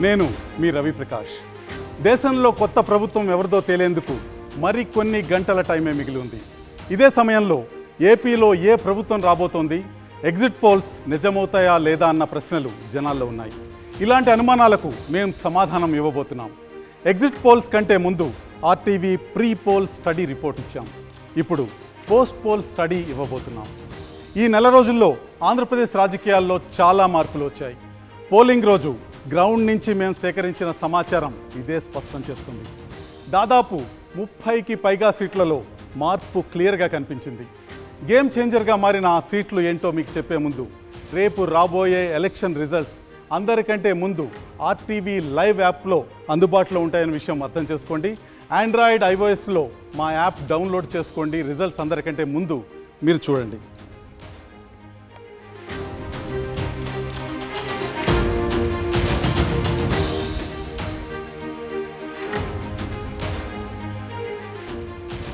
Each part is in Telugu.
నేను మీ రవిప్రకాష్. దేశంలో కొత్త ప్రభుత్వం ఎవరిదో తేలేందుకు మరికొన్ని గంటల టైమే మిగిలి ఉంది. ఇదే సమయంలో ఏపీలో ఏ ప్రభుత్వం రాబోతోంది, ఎగ్జిట్ పోల్స్ నిజమవుతాయా లేదా అన్న ప్రశ్నలు జనాల్లో ఉన్నాయి. ఇలాంటి అనుమానాలకు మేము సమాధానం ఇవ్వబోతున్నాం. ఎగ్జిట్ పోల్స్ కంటే ముందు RTV pre poll study report ఇచ్చాం. ఇప్పుడు పోస్ట్ పోల్ స్టడీ ఇవ్వబోతున్నాం. ఈ నెల రోజుల్లో ఆంధ్రప్రదేశ్ రాజకీయాల్లో చాలా మార్పులు వచ్చాయి. పోలింగ్ రోజు గ్రౌండ్ నుంచి మేము సేకరించిన సమాచారం ఇదే స్పష్టం చేస్తుంది. దాదాపు 30కి పైగా సీట్లలో మార్పు క్లియర్గా కనిపించింది. గేమ్ చేంజర్గా మారిన ఆ సీట్లు ఏంటో మీకు చెప్పే ముందు రేపు రాబోయే ఎలక్షన్ రిజల్ట్స్ అందరికంటే ముందు ఆర్టీవీ లైవ్ యాప్లో అందుబాటులో ఉంటాయనే విషయం అర్థం చేసుకోండి. ఆండ్రాయిడ్, ఐఓఎస్లో మా యాప్ డౌన్లోడ్ చేసుకోండి. రిజల్ట్స్ అందరికంటే ముందు మీరు చూడండి.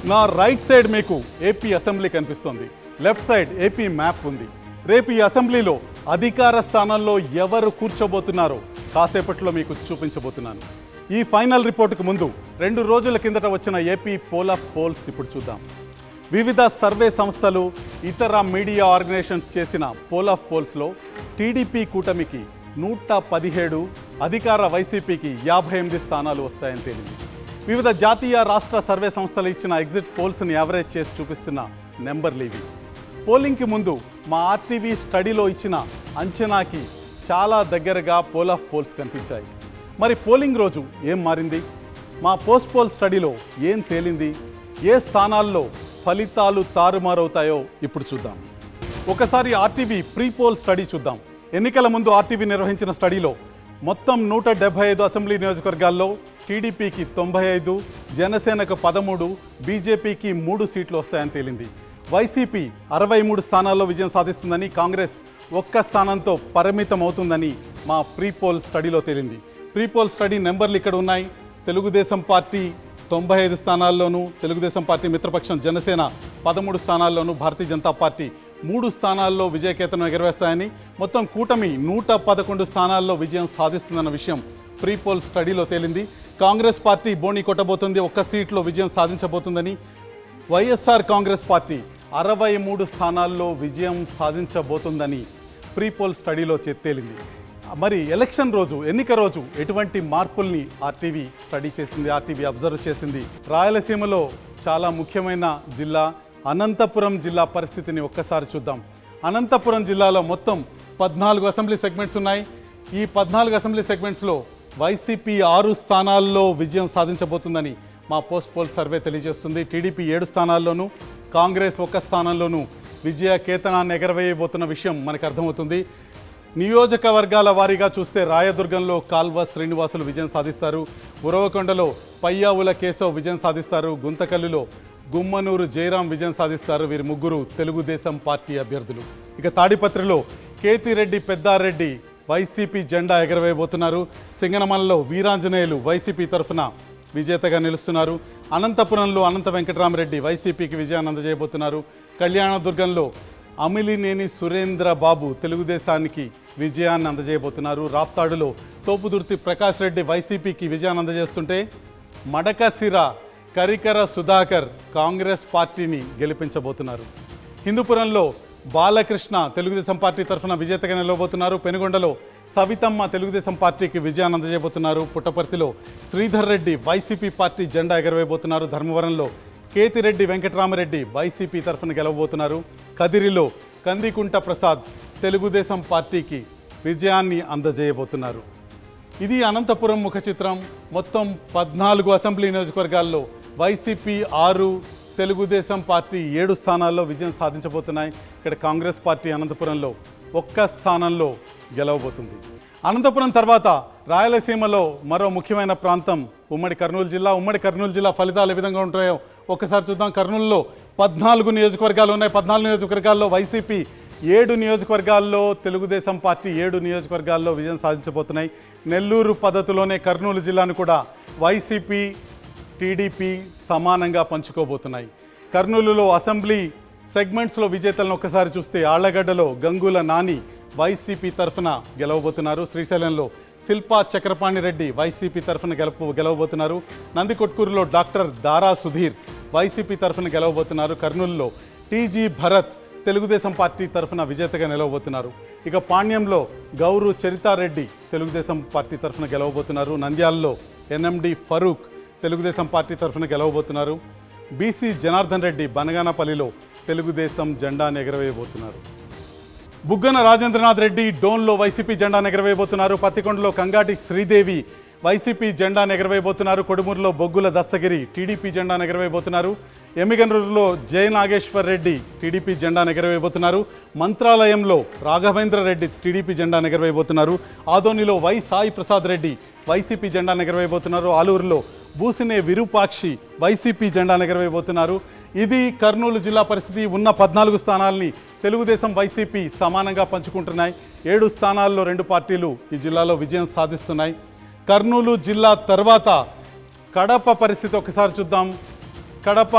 నా రైట్ సైడ్ మీకు ఏపీ అసెంబ్లీ కనిపిస్తోంది. లెఫ్ట్ సైడ్ ఏపీ మ్యాప్ ఉంది. రేపు ఈ అసెంబ్లీలో అధికార స్థానాల్లో ఎవరు కూర్చోబోతున్నారో కాసేపట్లో మీకు చూపించబోతున్నాను. ఈ ఫైనల్ రిపోర్టుకు ముందు 2 రోజుల కిందట వచ్చిన ఏపీ పోల్ ఆఫ్ పోల్స్ ఇప్పుడు చూద్దాం. వివిధ సర్వే సంస్థలు, ఇతర మీడియా ఆర్గనైజేషన్స్ చేసిన పోల్ ఆఫ్ పోల్స్లో టీడీపీ కూటమికి 117, అధికార వైసీపీకి 58 స్థానాలు వస్తాయని తేలింది. వివిధ జాతీయ, రాష్ట్ర సర్వే సంస్థలు ఇచ్చిన ఎగ్జిట్ పోల్స్ని యావరేజ్ చేసి చూపిస్తున్న నెంబర్లు ఇవి. పోలింగ్కి ముందు మా ఆర్టీవీ స్టడీలో ఇచ్చిన అంచనాకి చాలా దగ్గరగా పోల్ ఆఫ్ పోల్స్ కనిపించాయి. మరి పోలింగ్ రోజు ఏం మారింది? మా పోస్ట్ పోల్ స్టడీలో ఏం తేలింది? ఏ స్థానాల్లో ఫలితాలు తారుమారవుతాయో ఇప్పుడు చూద్దాం. ఒకసారి ఆర్టీవీ ప్రీ పోల్ స్టడీ చూద్దాం. ఎన్నికల ముందు ఆర్టీవీ నిర్వహించిన స్టడీలో మొత్తం 175 అసెంబ్లీ నియోజకవర్గాల్లో టీడీపీకి 95, జనసేనకు 13, బీజేపీకి 3 సీట్లు వస్తాయని తేలింది. వైసీపీ 63 స్థానాల్లో విజయం సాధిస్తుందని, కాంగ్రెస్ 1 స్థానంతో పరిమితం అవుతుందని మా ప్రీ పోల్ స్టడీలో తేలింది. ప్రీ పోల్ స్టడీ నెంబర్లు ఇక్కడ ఉన్నాయి. Telugu Desam party 95 స్థానాల్లోనూ, Telugu Desam party మిత్రపక్షం Janasena 13 స్థానాల్లోనూ, Bharatiya Janata party 3 స్థానాల్లో విజయకేతనం ఎగరవేస్తాయని, మొత్తం కూటమి 111 స్థానాల్లో విజయం సాధిస్తుందన్న విషయం ప్రీ పోల్ స్టడీలో తేలింది. కాంగ్రెస్ పార్టీ బోణి కొట్టబోతుంది, 1 సీట్లో విజయం సాధించబోతుందని, వైఎస్ఆర్ కాంగ్రెస్ పార్టీ 63 స్థానాల్లో విజయం సాధించబోతుందని ప్రీ పోల్ స్టడీలో తేలింది. మరి ఎలక్షన్ రోజు, ఎన్నిక రోజు ఎటువంటి మార్పుల్ని ఆర్టీవీ స్టడీ చేసింది, ఆర్టీవీ అబ్జర్వ్ చేసింది? రాయలసీమలో చాలా ముఖ్యమైన జిల్లా అనంతపురం జిల్లా పరిస్థితిని ఒక్కసారి చూద్దాం. అనంతపురం జిల్లాలో మొత్తం 14 అసెంబ్లీ సెగ్మెంట్స్ ఉన్నాయి. ఈ 14 అసెంబ్లీ సెగ్మెంట్స్లో వైసీపీ 6 స్థానాల్లో విజయం సాధించబోతుందని మా పోస్ట్ పోల్ సర్వే తెలియజేస్తుంది. టీడీపీ 7 స్థానాల్లోనూ, కాంగ్రెస్ 1 స్థానంలోనూ విజయ కేతనాన్ని ఎగరవేయబోతున్న విషయం మనకు అర్థమవుతుంది. నియోజకవర్గాల వారీగా చూస్తే రాయదుర్గంలో కాల్వ శ్రీనివాసులు విజయం సాధిస్తారు, ఉరవకొండలో పయ్యావుల కేశవ్ విజయం సాధిస్తారు, గుంతకల్లులో గుమ్మనూరు జయరాం విజయం సాధిస్తారు. వీరి ముగ్గురు తెలుగుదేశం పార్టీ అభ్యర్థులు. ఇక తాడిపత్రిలో కేతిరెడ్డి పెద్దారెడ్డి వైసీపీ జెండా ఎగరవేయబోతున్నారు. సింగనమలలో వీరాంజనేయులు వైసీపీ తరఫున విజేతగా నిలుస్తున్నారు. అనంతపురంలో అనంత వెంకటరామరెడ్డి వైసీపీకి విజయాన్ని అందజేయబోతున్నారు. కళ్యాణదుర్గంలో అమిలినేని సురేంద్ర బాబు తెలుగుదేశానికి విజయాన్ని అందజేయబోతున్నారు. రాప్తాడులో తోపుదుర్తి ప్రకాష్ రెడ్డి వైసీపీకి విజయాన్ని అందజేస్తుంటే, మడకసిర కరికర సుధాకర్ కాంగ్రెస్ పార్టీని గెలిపించబోతున్నారు. హిందూపురంలో బాలకృష్ణ తెలుగుదేశం పార్టీ తరఫున విజేతగా నిలవబోతున్నారు. పెనుగొండలో సవితమ్మ తెలుగుదేశం పార్టీకి విజయాన్ని అందజేయబోతున్నారు. పుట్టపర్తిలో శ్రీధర్ రెడ్డి వైసీపీ పార్టీ జెండా ఎగరవేయబోతున్నారు. ధర్మవరంలో కేతిరెడ్డి వెంకటరామరెడ్డి వైసీపీ తరఫున గెలవబోతున్నారు. కదిరిలో కందికుంట ప్రసాద్ తెలుగుదేశం పార్టీకి విజయాన్ని అందజేయబోతున్నారు. ఇది అనంతపురం ముఖ చిత్రం. మొత్తం 14 అసెంబ్లీ నియోజకవర్గాల్లో వైసీపీ 6, తెలుగుదేశం పార్టీ 7 స్థానాల్లో విజయం సాధించబోతున్నాయి. ఇక్కడ కాంగ్రెస్ పార్టీ అనంతపురంలో 1 స్థానంలో గెలవబోతుంది. అనంతపురం తర్వాత రాయలసీమలో మరో ముఖ్యమైన ప్రాంతం ఉమ్మడి కర్నూలు జిల్లా. ఉమ్మడి కర్నూలు జిల్లా ఫలితాలు ఏ విధంగా ఉంటాయో ఒక్కసారి చూద్దాం. కర్నూలులో 14 నియోజకవర్గాలు ఉన్నాయి. 14 నియోజకవర్గాల్లో వైసీపీ 7 నియోజకవర్గాల్లో, తెలుగుదేశం పార్టీ 7 నియోజకవర్గాల్లో విజయం సాధించబోతున్నాయి. నెల్లూరు పద్ధతిలోనే కర్నూలు జిల్లాను కూడా వైసీపీ, టీడీపీ సమానంగా పంచుకోబోతున్నాయి. కర్నూలులో అసెంబ్లీ సెగ్మెంట్స్లో విజేతలను ఒక్కసారి చూస్తే, ఆళ్లగడ్డలో గంగుల నాని వైసీపీ తరఫున గెలవబోతున్నారు. శ్రీశైలంలో శిల్పా చక్రపాణి రెడ్డి వైసీపీ తరఫున గెలవబోతున్నారు. నందికొట్కూరులో డాక్టర్ దారా సుధీర్ వైసీపీ తరఫున గెలవబోతున్నారు. కర్నూలులో టీజీ భరత్ తెలుగుదేశం పార్టీ తరఫున విజేతగా నిలవబోతున్నారు. ఇక పాణ్యంలో గౌరు చరితారెడ్డి తెలుగుదేశం పార్టీ తరఫున గెలవబోతున్నారు. నంద్యాలలో ఎన్ఎండి ఫరూక్ తెలుగుదేశం పార్టీ తరఫున గెలవబోతున్నారు. బీసీ జనార్దన్ రెడ్డి బనగానపల్లిలో తెలుగుదేశం జెండాను ఎగరవేయబోతున్నారు. బుగ్గన రాజేంద్రనాథ్ రెడ్డి డోన్లో వైసీపీ జెండాను ఎగరవేయబోతున్నారు. పత్తికొండలో కంగాటి శ్రీదేవి వైసీపీ జెండాను ఎగరవేయబోతున్నారు. కొడుమూరులో బొగ్గుల దస్తగిరి టీడీపీ జెండాను ఎగరవేయబోతున్నారు. ఎమ్మిగనూరులో జయ నాగేశ్వర్ రెడ్డి టీడీపీ జెండాను ఎగరవేయబోతున్నారు. మంత్రాలయంలో రాఘవేంద్ర రెడ్డి టీడీపీ జెండాను ఎగరవేయబోతున్నారు. ఆదోనిలో వై సాయి ప్రసాద్ రెడ్డి వైసీపీ జెండాను ఎగరవేయబోతున్నారు. ఆలూరులో బూసినే విరూపాక్షి వైసీపీ జెండాను ఎగరవేయబోతున్నారు. ఇది కర్నూలు జిల్లా పరిస్థితి. ఉన్న 14 స్థానాల్ని తెలుగుదేశం వైసీపీ సమానంగా పంచుకుంటున్నాయి. 7 స్థానాల్లో 2 పార్టీలు ఈ జిల్లాలో విజయం సాధిస్తున్నాయి. కర్నూలు జిల్లా తర్వాత కడప పరిస్థితి ఒకసారి చూద్దాం. కడప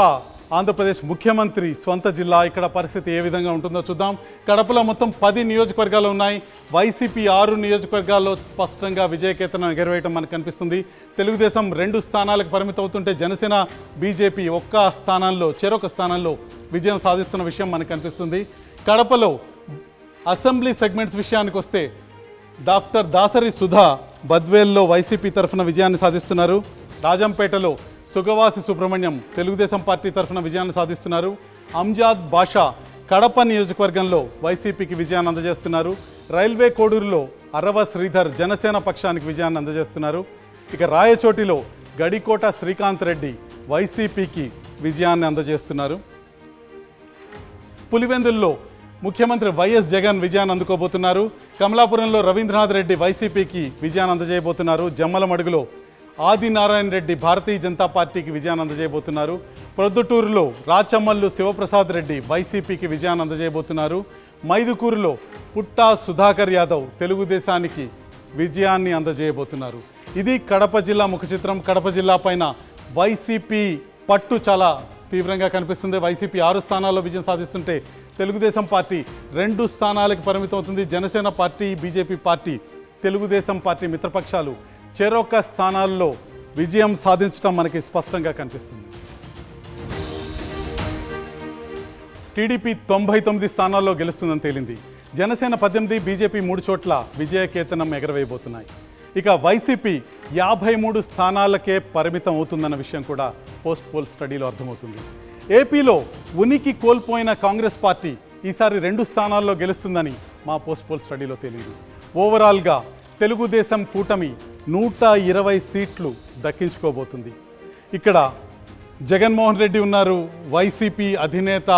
ఆంధ్రప్రదేశ్ ముఖ్యమంత్రి స్వంత జిల్లా. ఇక్కడ పరిస్థితి ఏ విధంగా ఉంటుందో చూద్దాం. కడపలో మొత్తం 10 నియోజకవర్గాలు ఉన్నాయి. వైసీపీ 6 నియోజకవర్గాల్లో స్పష్టంగా విజయకేతనం ఎగరవేయటం మనకు కనిపిస్తుంది. తెలుగుదేశం 2 స్థానాలకు పరిమితం అవుతుంటే జనసేన బీజేపీ చెరొక స్థానంలో విజయం సాధిస్తున్న విషయం మనకు కనిపిస్తుంది. కడపలో అసెంబ్లీ సెగ్మెంట్స్ విషయానికి వస్తే డాక్టర్ దాసరి సుధా బద్వేల్లో వైసీపీ తరఫున విజయాన్ని సాధిస్తున్నారు. రాజంపేటలో సుగవాసి సుబ్రహ్మణ్యం తెలుగుదేశం పార్టీ తరఫున విజయాన్ని సాధిస్తున్నారు. అంజాద్ బాషా కడప నియోజకవర్గంలో వైసీపీకి విజయాన్ని అందజేస్తున్నారు. రైల్వే కోడూరులో అరవ శ్రీధర్ జనసేన పక్షానికి విజయాన్ని అందజేస్తున్నారు. ఇక రాయచోటిలో గడికోట శ్రీకాంత్ రెడ్డి వైసీపీకి విజయాన్ని అందజేస్తున్నారు. పులివెందుల్లో ముఖ్యమంత్రి వైఎస్ జగన్ విజయాన్ని అందుకోబోతున్నారు. కమలాపురంలో రవీంద్రనాథ్ రెడ్డి వైసీపీకి విజయాన్ని అందజేయబోతున్నారు. జమ్మలమడుగులో ఆదినారాయణ రెడ్డి భారతీయ జనతా పార్టీకి విజయాన్ని అందజేయబోతున్నారు. ప్రొద్దుటూరులో రాచమల్లు శివప్రసాద్ రెడ్డి వైసీపీకి విజయాన్ని అందజేయబోతున్నారు. మైదుకూరులో పుట్టా సుధాకర్ యాదవ్ తెలుగుదేశానికి విజయాన్ని అందజేయబోతున్నారు. ఇది కడప జిల్లా ముఖ చిత్రం. కడప జిల్లా పైన వైసీపీ పట్టు చాలా తీవ్రంగా కనిపిస్తుంది. వైసీపీ 6 స్థానాల్లో విజయం సాధిస్తుంటే తెలుగుదేశం పార్టీ 2 స్థానాలకు పరిమితం అవుతుంది. Janasena party, BJP party, Telugu Desam party మిత్రపక్షాలు చెరొక స్థానాల్లో విజయం సాధించడం మనకి స్పష్టంగా కనిపిస్తుంది. టీడీపీ 99 స్థానాల్లో గెలుస్తుందని తేలింది. జనసేన 18, బీజేపీ 3 చోట్ల విజయకేతనం ఎగరవేయబోతున్నాయి. ఇక వైసీపీ 53 స్థానాలకే పరిమితం అవుతుందన్న విషయం కూడా పోస్ట్ పోల్ స్టడీలో అర్థమవుతుంది. ఏపీలో ఉనికి కోల్పోయిన కాంగ్రెస్ పార్టీ ఈసారి 2 స్థానాల్లో గెలుస్తుందని మా పోస్ట్ పోల్ స్టడీలో తేలింది. ఓవరాల్గా తెలుగుదేశం కూటమి 120 సీట్లు దక్కించుకోబోతుంది. ఇక్కడ జగన్మోహన్ రెడ్డి ఉన్నారు, వైసీపీ అధినేత,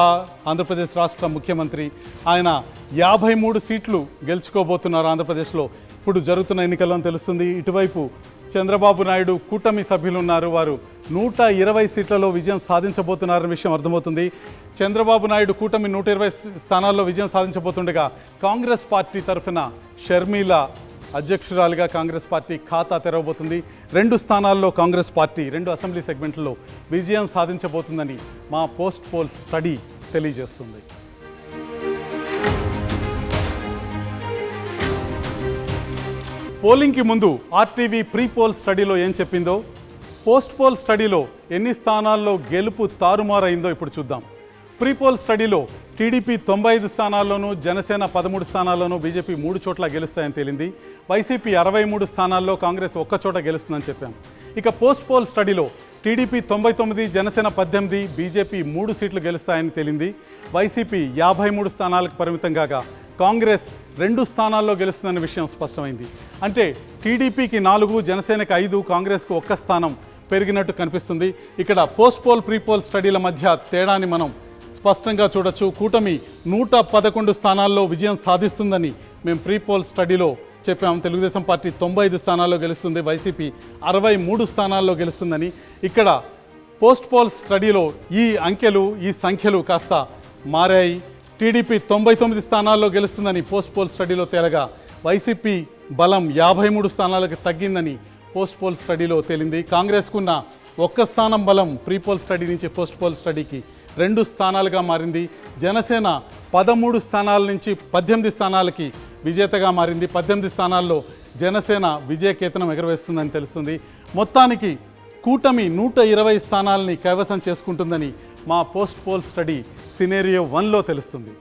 ఆంధ్రప్రదేశ్ రాష్ట్ర ముఖ్యమంత్రి. ఆయన 53 సీట్లు గెలుచుకోబోతున్నారు ఆంధ్రప్రదేశ్లో. ఇప్పుడు జరుగుతున్న ఎన్నికల్లో తెలుస్తుంది. ఇటువైపు చంద్రబాబు నాయుడు కూటమి సభ్యులు ఉన్నారు. వారు 120 సీట్లలో విజయం సాధించబోతున్నారన్న విషయం అర్థమవుతుంది. చంద్రబాబు నాయుడు కూటమి 120 స్థానాల్లో విజయం సాధించబోతుండగా కాంగ్రెస్ పార్టీ తరఫున షర్మిల అధ్యక్షురాలిగా కాంగ్రెస్ పార్టీ ఖాతా తెరవబోతుంది. 2 స్థానాల్లో కాంగ్రెస్ పార్టీ 2 అసెంబ్లీ సెగ్మెంట్లలో విజయం సాధించబోతుందని మా పోస్ట్ పోల్ స్టడీ తెలియజేస్తుంది. పోలింగ్కి ముందు ఆర్టీవీ ప్రీ పోల్ స్టడీలో ఏం చెప్పిందో, పోస్ట్ పోల్ స్టడీలో ఎన్ని స్థానాల్లో గెలుపు తారుమారైందో ఇప్పుడు చూద్దాం. ప్రీ పోల్ స్టడీలో టీడీపీ 95 స్థానాల్లోనూ, జనసేన 13 స్థానాల్లోనూ, బీజేపీ 3 చోట్ల గెలుస్తాయని తేలింది. వైసీపీ 63 స్థానాల్లో, కాంగ్రెస్ 1 చోట గెలుస్తుందని చెప్పాం. ఇక పోస్ట్ పోల్ స్టడీలో టీడీపీ 99, జనసేన 18, బీజేపీ 3 సీట్లు గెలుస్తాయని తేలింది. వైసీపీ 53 స్థానాలకు పరిమితం కాగా కాంగ్రెస్ 2 స్థానాల్లో గెలుస్తుందన్న విషయం స్పష్టమైంది. అంటే టీడీపీకి 4, జనసేనకి 5, కాంగ్రెస్కు 1 స్థానం పెరిగినట్టు కనిపిస్తుంది. ఇక్కడ పోస్ట్ పోల్ ప్రీ పోల్ స్టడీల మధ్య తేడాని మనం స్పష్టంగా చూడొచ్చు. కూటమి 111 స్థానాల్లో విజయం సాధిస్తుందని మేము ప్రీ పోల్ స్టడీలో చెప్పాము. తెలుగుదేశం పార్టీ 95 స్థానాల్లో గెలుస్తుంది, వైసీపీ 63 స్థానాల్లో గెలుస్తుందని. ఇక్కడ పోస్ట్ పోల్ స్టడీలో ఈ సంఖ్యలు కాస్త మారాయి. టీడీపీ 99 స్థానాల్లో గెలుస్తుందని పోస్ట్ పోల్ స్టడీలో తేలగా వైసీపీ బలం 53 స్థానాలకు తగ్గిందని పోస్ట్ పోల్ స్టడీలో తేలింది. కాంగ్రెస్కున్న 1 స్థానం బలం ప్రీ పోల్ స్టడీ నుంచి పోస్ట్ పోల్ స్టడీకి 2 స్థానాలుగా మారింది. జనసేన 13 స్థానాల నుంచి 18 స్థానాలకి విజేతగా మారింది. 18 స్థానాల్లో జనసేన విజయకేతనం ఎగరవేస్తుందని తెలుస్తుంది. మొత్తానికి కూటమి 120 స్థానాలని కైవసం చేసుకుంటుందని మా పోస్ట్ పోల్ స్టడీ సినేరియో 1లో తెలుస్తుంది.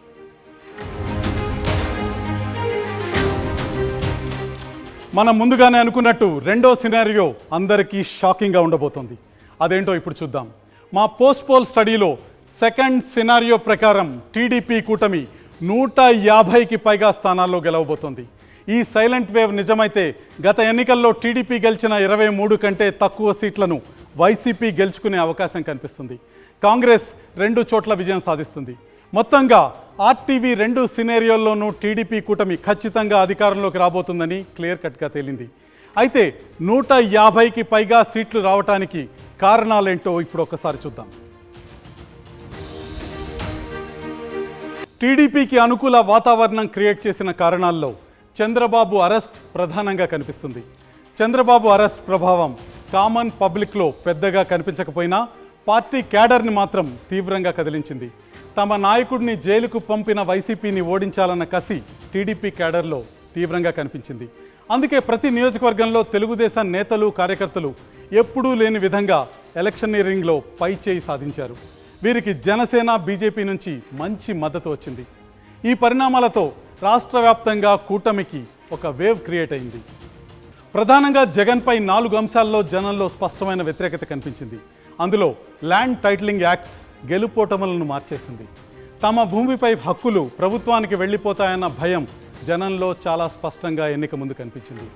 మనం ముందుగానే అనుకున్నట్టు రెండో సినారియో అందరికీ షాకింగ్గా ఉండబోతోంది. అదేంటో ఇప్పుడు చూద్దాం. మా పోస్ట్ పోల్ స్టడీలో సెకండ్ సినారియో ప్రకారం టీడీపీ కూటమి 150కి పైగా స్థానాల్లో గెలవబోతోంది. ఈ సైలెంట్ వేవ్ నిజమైతే గత ఎన్నికల్లో టీడీపీ గెలిచిన 23 కంటే తక్కువ సీట్లను వైసీపీ గెలుచుకునే అవకాశం కనిపిస్తుంది. కాంగ్రెస్ 2 చోట్ల విజయం సాధిస్తుంది. మొత్తంగా ఆర్టీవీ 2 సినేరియోల్లోనూ టీడీపీ కూటమి ఖచ్చితంగా అధికారంలోకి రాబోతుందని క్లియర్ కట్గా తేలింది. అయితే 150కి పైగా సీట్లు రావటానికి కారణాలేంటో ఇప్పుడు ఒక్కసారి చూద్దాం. టీడీపీకి అనుకూల వాతావరణం క్రియేట్ చేసిన కారణాల్లో చంద్రబాబు అరెస్ట్ ప్రధానంగా కనిపిస్తుంది. చంద్రబాబు అరెస్ట్ ప్రభావం కామన్ పబ్లిక్లో పెద్దగా కనిపించకపోయినా పార్టీ క్యాడర్ని మాత్రం తీవ్రంగా కదిలించింది. తమ నాయకుడిని జైలుకు పంపిన వైసీపీని ఓడించాలన్న కసి టీడీపీ క్యాడర్లో తీవ్రంగా కనిపించింది. అందుకే ప్రతి నియోజకవర్గంలో తెలుగుదేశం నేతలు కార్యకర్తలు ఎప్పుడూ లేని విధంగా ఎలక్షనీరింగ్లో పై చేయి సాధించారు. వీరికి జనసేన బీజేపీ నుంచి మంచి మద్దతు వచ్చింది. ఈ పరిణామాలతో రాష్ట్ర వ్యాప్తంగా కూటమికి ఒక వేవ్ క్రియేట్ అయింది. ప్రధానంగా జగన్పై 4 అంశాల్లో జనంలో స్పష్టమైన వ్యతిరేకత కనిపించింది. అందులో ల్యాండ్ టైటిలింగ్ యాక్ట్ గెలుపోటములను మార్చేసింది. తమ భూమిపై హక్కులు ప్రభుత్వానికి వెళ్ళిపోతాయన్న భయం జనంలో చాలా స్పష్టంగా ఎన్నిక ముందు కనిపించింది.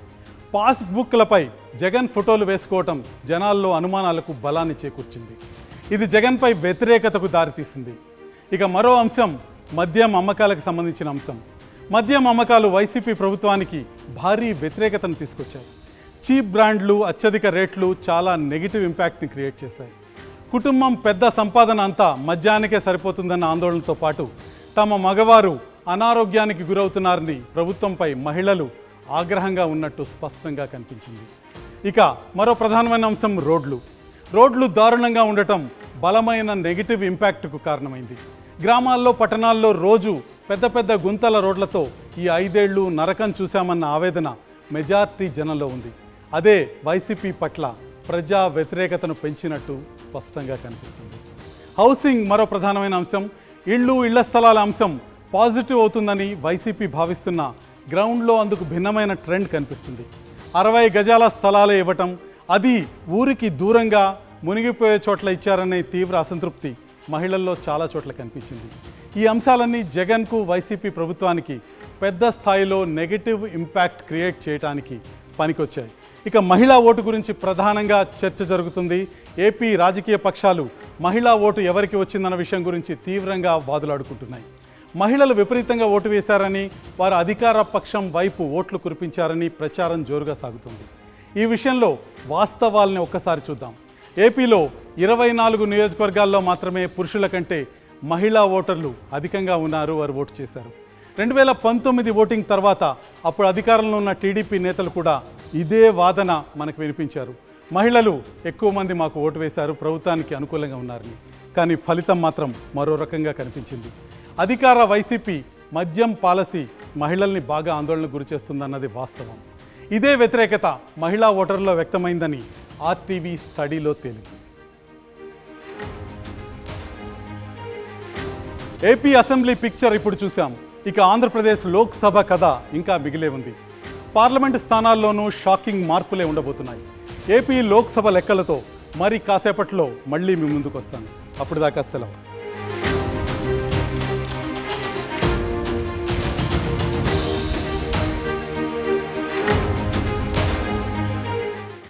పాస్బుక్లపై జగన్ ఫోటోలు వేసుకోవటం జనాల్లో అనుమానాలకు బలాన్ని చేకూర్చింది. ఇది జగన్పై వ్యతిరేకతకు దారితీసింది. ఇక మరో అంశం మద్యం అమ్మకాలకు సంబంధించిన అంశం. మద్యం అమ్మకాలు వైసీపీ ప్రభుత్వానికి భారీ వ్యతిరేకతను తీసుకొచ్చాయి. చీప్ బ్రాండ్లు, అత్యధిక రేట్లు చాలా నెగిటివ్ ఇంపాక్ట్ని క్రియేట్ చేశాయి. కుటుంబం పెద్ద సంపాదన అంతా మద్యానికే సరిపోతుందన్న ఆందోళనతో పాటు తమ మగవారు అనారోగ్యానికి గురవుతున్నారని ప్రభుత్వంపై మహిళలు ఆగ్రహంగా ఉన్నట్టు స్పష్టంగా కనిపించింది. ఇక మరో ప్రధానమైన అంశం రోడ్లు దారుణంగా ఉండటం బలమైన నెగిటివ్ ఇంపాక్ట్కు కారణమైంది. గ్రామాల్లో పట్టణాల్లో రోజు పెద్ద పెద్ద గుంతల రోడ్లతో ఈ 5 ఏళ్లు నరకం చూశామన్న ఆవేదన మెజార్టీ జనంలో ఉంది. అదే వైసీపీ పట్ల ప్రజా వ్యతిరేకతను పెంచినట్టు స్పష్టంగా కనిపిస్తుంది. హౌసింగ్ మరో ప్రధానమైన అంశం. ఇళ్ల స్థలాల అంశం పాజిటివ్ అవుతుందని వైసీపీ భావిస్తున్న గ్రౌండ్లో అందుకు భిన్నమైన ట్రెండ్ కనిపిస్తుంది. 60 గజాల స్థలాలే ఇవ్వటం, అది ఊరికి దూరంగా మునిగిపోయే చోట్ల ఇచ్చారనే తీవ్ర అసంతృప్తి మహిళల్లో చాలా చోట్ల కనిపించింది. ఈ అంశాలన్నీ జగన్కు వైసీపీ ప్రభుత్వానికి పెద్ద స్థాయిలో నెగిటివ్ ఇంపాక్ట్ క్రియేట్ చేయడానికి పనికొచ్చాయి. ఇక మహిళా ఓటు గురించి ప్రధానంగా చర్చ జరుగుతుంది. ఏపీ రాజకీయ పక్షాలు మహిళా ఓటు ఎవరికి వచ్చిందన్న విషయం గురించి తీవ్రంగా వాదులాడుకుంటున్నాయి. మహిళలు విపరీతంగా ఓటు వేశారని, వారు అధికార పక్షం వైపు ఓట్లు కురిపించారని ప్రచారం జోరుగా సాగుతుంది. ఈ విషయంలో వాస్తవాల్ని ఒక్కసారి చూద్దాం. ఏపీలో 24 నియోజకవర్గాల్లో మాత్రమే పురుషుల కంటే మహిళా ఓటర్లు అధికంగా ఉన్నారు, వారు ఓటు చేశారు. 2019 ఓటింగ్ తర్వాత అప్పుడు అధికారంలో ఉన్న టీడీపీ నేతలు కూడా ఇదే వాదన మనకు వినిపించారు. మహిళలు ఎక్కువ మంది మాకు ఓటు వేశారు, ప్రభుత్వానికి అనుకూలంగా ఉన్నారని. కానీ ఫలితం మాత్రం మరో రకంగా కనిపించింది. అధికార వైసీపీ మద్యం పాలసీ మహిళల్ని బాగా ఆందోళనకు గురిచేస్తుందన్నది వాస్తవం. ఇదే వ్యతిరేకత మహిళా ఓటర్లలో వ్యక్తమైందని ఆర్టీవీ స్టడీలో తేలింది. ఏపీ అసెంబ్లీ పిక్చర్ ఇప్పుడు చూసాం. ఇక ఆంధ్రప్రదేశ్ లోక్సభ కథ ఇంకా మిగిలే ఉంది. పార్లమెంటు స్థానాల్లోనూ షాకింగ్ మార్పులే ఉండబోతున్నాయి. ఏపీ లోక్సభ లెక్కలతో మరి కాసేపట్లో మళ్ళీ మీ ముందుకు వస్తాను. అప్పుడు దాకా సెలవు.